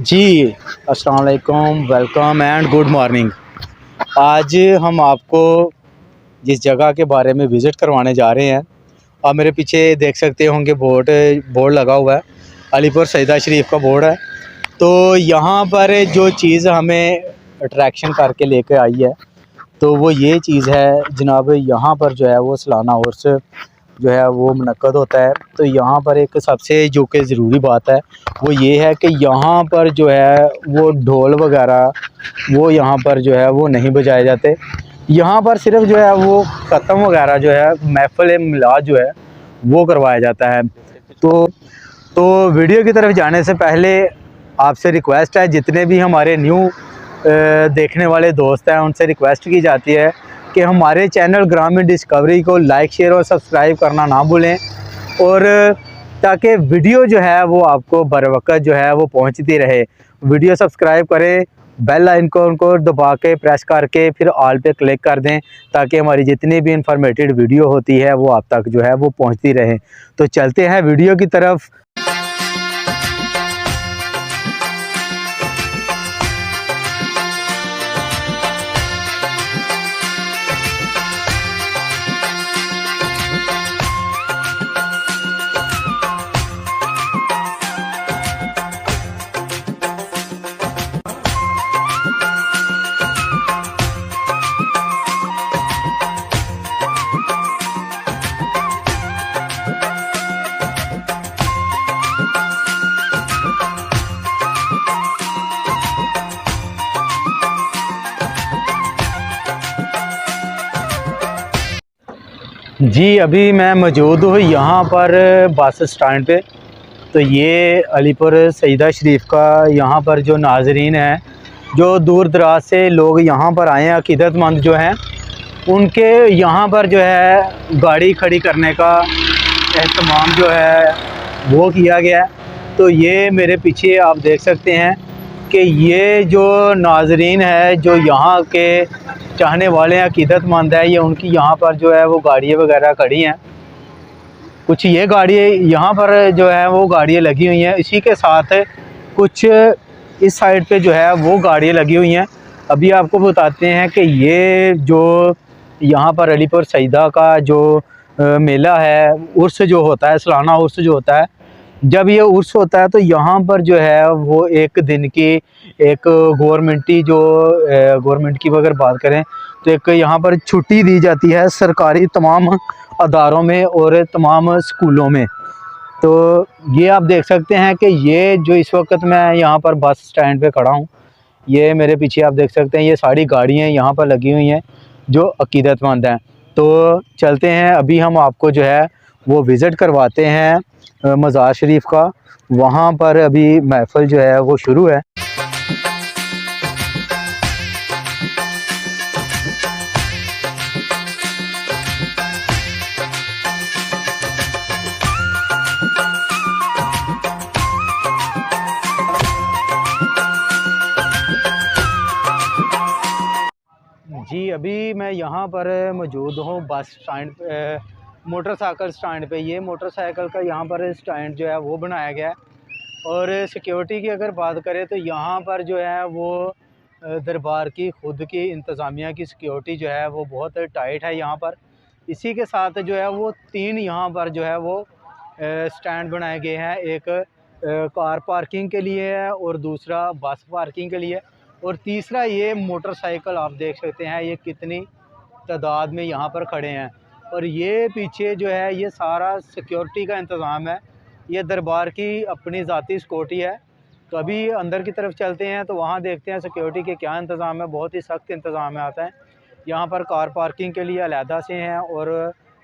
जी अस्सलाम वालेकुम, welcome and good morning. आज हम आपको जिस जगह के बारे में विज़िट करवाने जा रहे हैं, आप मेरे पीछे देख सकते होंगे बोर्ड लगा हुआ है, अलीपुर सईदा शरीफ का बोर्ड है। तो यहाँ पर जो चीज़ हमें अट्रैक्शन करके लेके आई है तो वो ये चीज़ है जनाब, यहाँ पर जो है वो सालाना उर्स जो है वो मुनक्कद होता है। तो यहाँ पर एक सबसे जो कि ज़रूरी बात है वो ये है कि यहाँ पर जो है वो ढोल वगैरह वो यहाँ पर जो है वो नहीं बजाए जाते। यहाँ पर सिर्फ जो है वो ख़त्म वगैरह जो है महफ़िल मिलाद जो है वो करवाया जाता है। तो वीडियो की तरफ जाने से पहले आपसे रिक्वेस्ट है, जितने भी हमारे न्यू देखने वाले दोस्त हैं उनसे रिक्वेस्ट की जाती है कि हमारे चैनल ग्रामीण डिस्कवरी को लाइक शेयर और सब्सक्राइब करना ना भूलें, और ताकि वीडियो जो है वो आपको बर वक्त जो है वो पहुंचती रहे। वीडियो सब्सक्राइब करें, बेल आइकन को दबा के प्रेस करके फिर ऑल पे क्लिक कर दें ताकि हमारी जितनी भी इंफॉर्मेटिव वीडियो होती है वो आप तक जो है वो पहुंचती रहे। तो चलते हैं वीडियो की तरफ। जी अभी मैं मौजूद हूँ यहाँ पर बस स्टैंड पे। तो ये अलीपुर सईदा शरीफ का यहाँ पर जो नाजरीन हैं, जो दूर दराज से लोग यहाँ पर आए हैं, अकीदतमंद जो हैं, उनके यहाँ पर जो है गाड़ी खड़ी करने का एहतमाम जो है वो किया गया है। तो ये मेरे पीछे आप देख सकते हैं कि ये जो नाजरीन है, जो यहाँ के चाहने वाले हैं, अकीदतमंद है, ये उनकी यहाँ पर जो है वो गाड़ियाँ वगैरह खड़ी हैं। कुछ ये गाड़ियाँ यहाँ पर जो है वो गाड़ियाँ लगी हुई हैं, इसी के साथ कुछ इस साइड पे जो है वो गाड़ियाँ लगी हुई हैं। अभी आपको बताते हैं कि ये जो यहाँ पर अलीपुर सईदा का जो मेला है, उर्स जो होता है, सालाना उर्स जो होता है, जब ये उर्स होता है तो यहाँ पर जो है वो एक दिन की एक गवर्नमेंट की अगर बात करें तो एक यहाँ पर छुट्टी दी जाती है सरकारी तमाम अदारों में और तमाम स्कूलों में। तो ये आप देख सकते हैं कि ये जो इस वक्त मैं यहाँ पर बस स्टैंड पे खड़ा हूँ, ये मेरे पीछे आप देख सकते हैं ये सारी गाड़ियाँ यहाँ पर लगी हुई हैं जो अकीदतमंद हैं। तो चलते हैं, अभी हम आपको जो है वो विज़िट करवाते हैं मज़ार शरीफ का। वहाँ पर अभी महफ़िल जो है वो शुरू है। जी अभी मैं यहाँ पर मौजूद हूँ बस स्टैंड मोटरसाइकिल स्टैंड पे। ये मोटरसाइकिल का यहाँ पर स्टैंड जो है वो बनाया गया है। और सिक्योरिटी की अगर बात करें तो यहाँ पर जो है वो दरबार की खुद की इंतज़ामिया की सिक्योरिटी जो है वो बहुत टाइट है यहाँ पर। इसी के साथ जो है वो 3 यहाँ पर जो है वो स्टैंड बनाए गए हैं। एक कार पार्किंग के लिए है और दूसरा बस पार्किंग के लिए, और तीसरा ये मोटरसाइकिल आप देख सकते हैं ये कितनी तादाद में यहाँ पर खड़े हैं। और ये पीछे जो है ये सारा सिक्योरिटी का इंतज़ाम है, ये दरबार की अपनी ज़ाती सिक्योरिटी है। तो अभी अंदर की तरफ चलते हैं तो वहाँ देखते हैं सिक्योरिटी के क्या इंतज़ाम है। बहुत ही सख्त इंतज़ाम आता है यहाँ पर। कार पार्किंग के लिए अलहदा से हैं और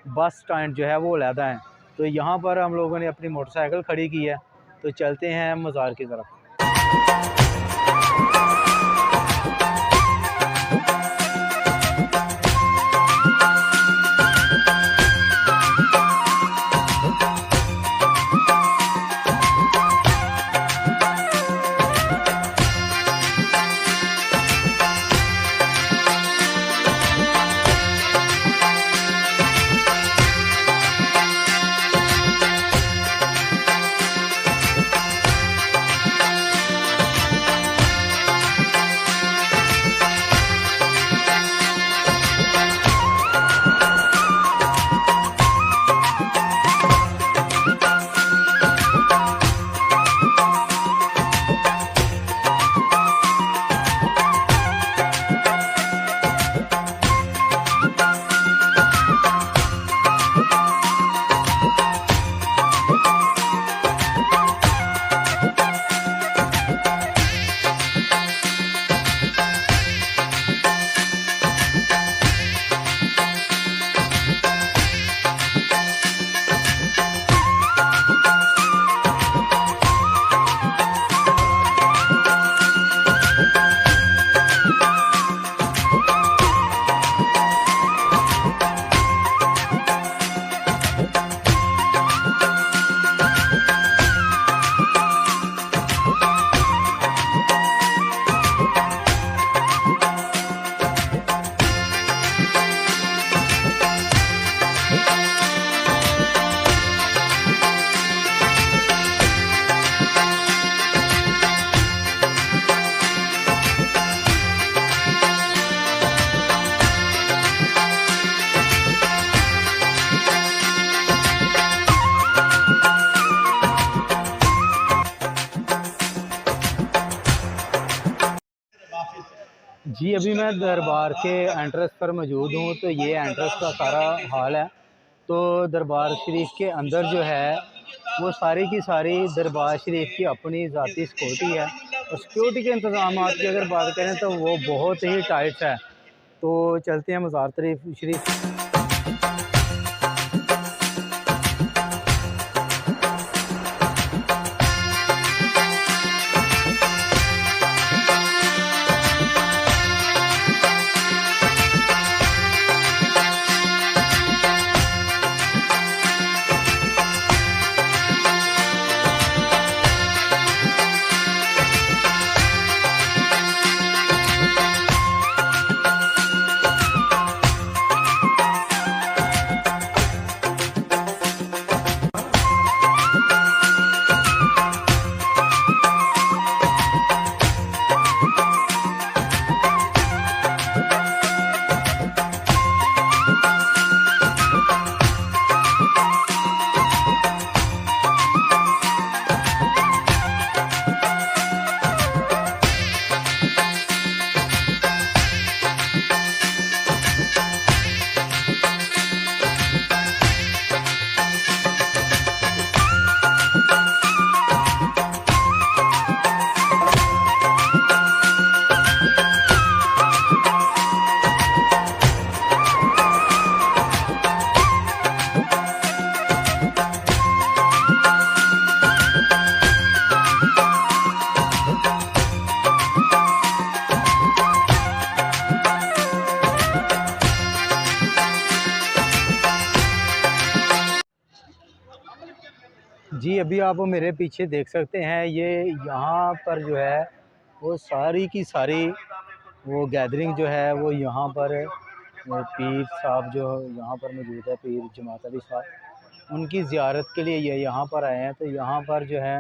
बस स्टैंड जो है वो अलहदा है। तो यहाँ पर हम लोगों ने अपनी मोटरसाइकिल खड़ी की है। तो चलते हैं मज़ार की तरफ। जी अभी मैं दरबार के एंट्रेंस पर मौजूद हूँ। तो ये एंट्रेंस का सारा हाल है। तो दरबार शरीफ के अंदर जो है वो सारी की सारी दरबार शरीफ की अपनी ज़ाती सिक्योरिटी है। और सिक्योरिटी के इंतज़ाम की अगर बात करें तो वो बहुत ही टाइट है। तो चलते हैं मज़ार शरीफ। जी अभी आप मेरे पीछे देख सकते हैं, ये यहाँ पर जो है वो सारी की सारी वो गैदरिंग जो है वो यहाँ पर पीर साहब जो यहाँ पर मौजूद है, पीर जमात अली साहब, उनकी ज़ियारत के लिए ये यहाँ पर आए हैं। तो यहाँ पर जो है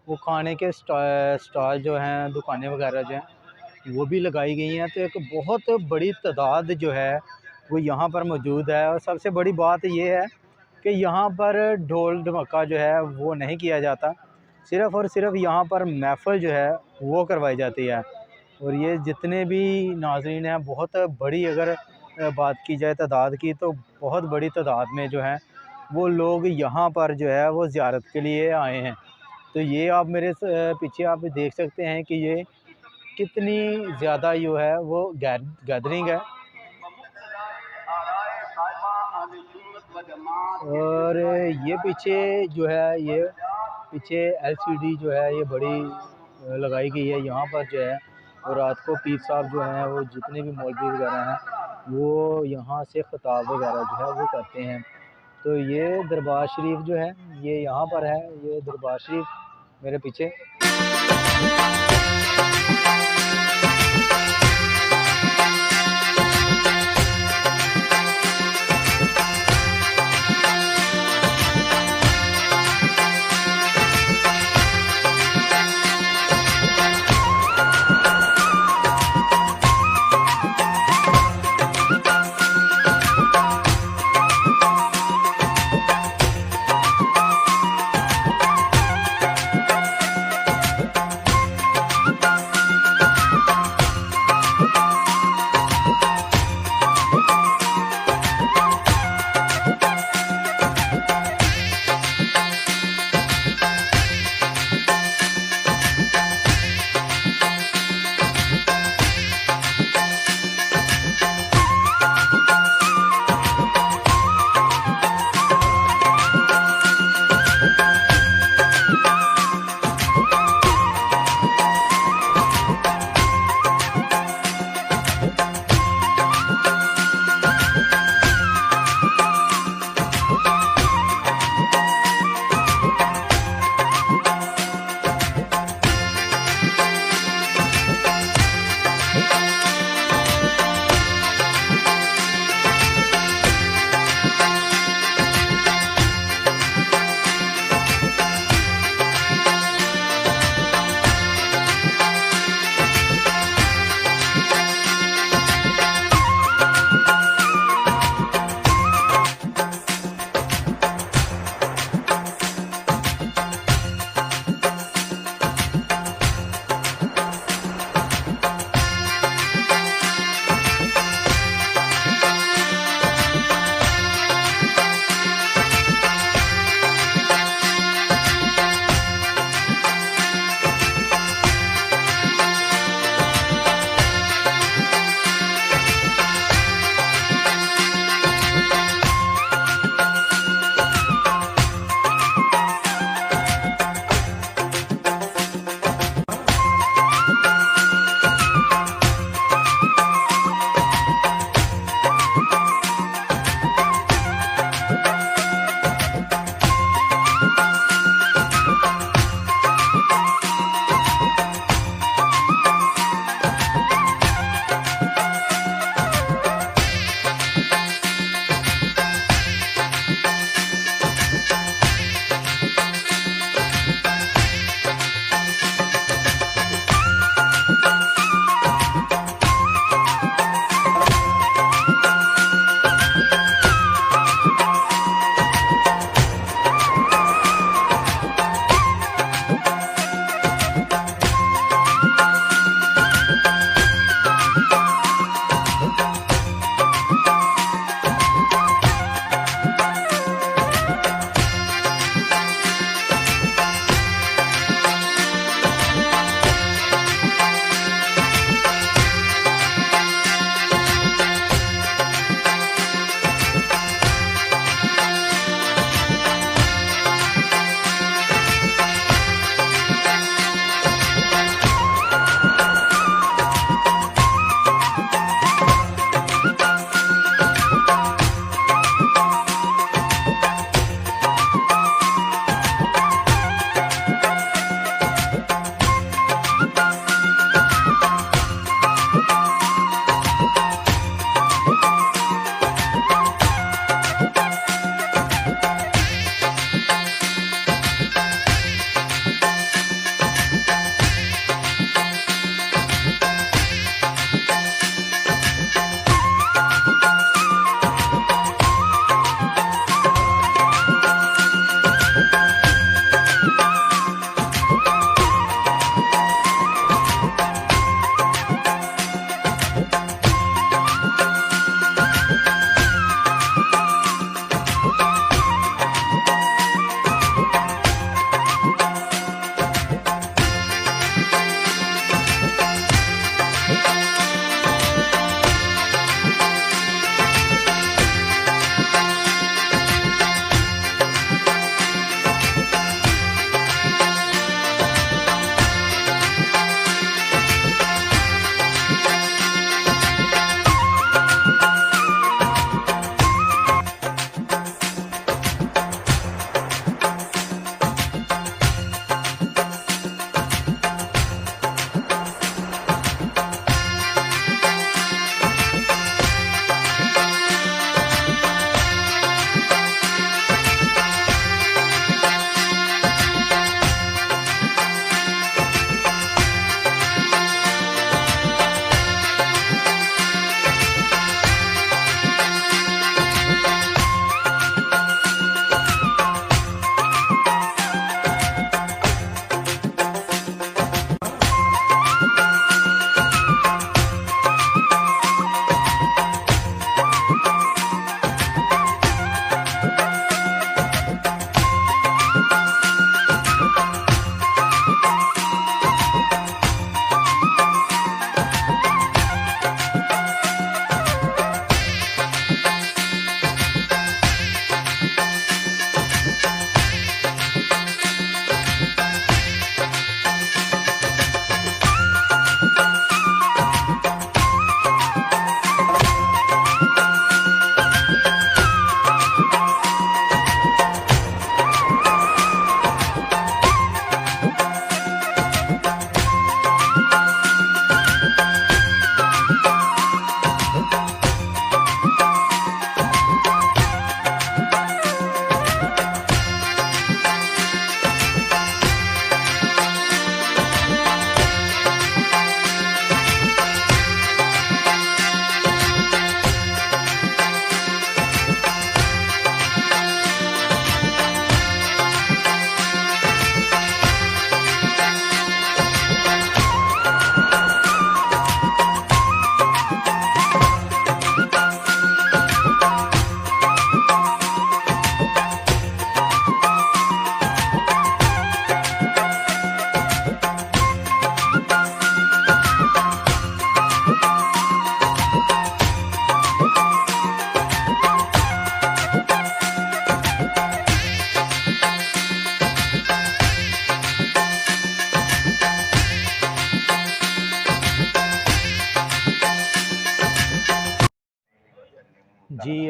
वो खाने के स्टॉल जो हैं, दुकानें वगैरह जो हैं वो भी लगाई गई हैं। तो एक बहुत बड़ी तादाद जो है वो यहाँ पर मौजूद है। और सबसे बड़ी बात ये है कि यहाँ पर ढोल ढमक्का जो है वो नहीं किया जाता, सिर्फ़ और सिर्फ यहाँ पर महफ़िल जो है वो करवाई जाती है। और ये जितने भी नाज़रीन हैं, बहुत बड़ी अगर बात की जाए तादाद की, तो बहुत बड़ी तादाद में जो है वो लोग यहाँ पर जो है वो ज़ियारत के लिए आए हैं। तो ये आप मेरे पीछे आप देख सकते हैं कि ये कितनी ज़्यादा जो है वो गैदरिंग है। और ये पीछे जो है, ये पीछे एलसीडी जो है ये बड़ी लगाई गई है यहाँ पर जो है। और रात को पीर साहब जो हैं वो जितने भी मौलवी वगैरह हैं वो यहाँ से ख़िताब वगैरह जो है वो करते हैं। तो ये दरबार शरीफ जो है ये यहाँ पर है, ये दरबार शरीफ मेरे पीछे।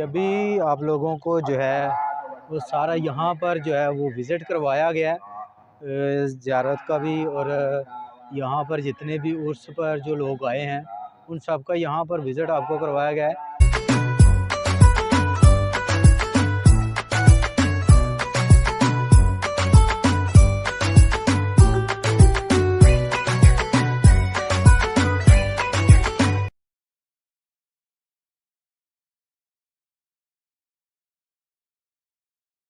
अभी आप लोगों को जो है वो सारा यहाँ पर जो है वो विज़िट करवाया गया है ज़ियारत का भी, और यहाँ पर जितने भी उर्स पर जो लोग आए हैं उन सब का यहाँ पर विज़िट आपको करवाया गया है।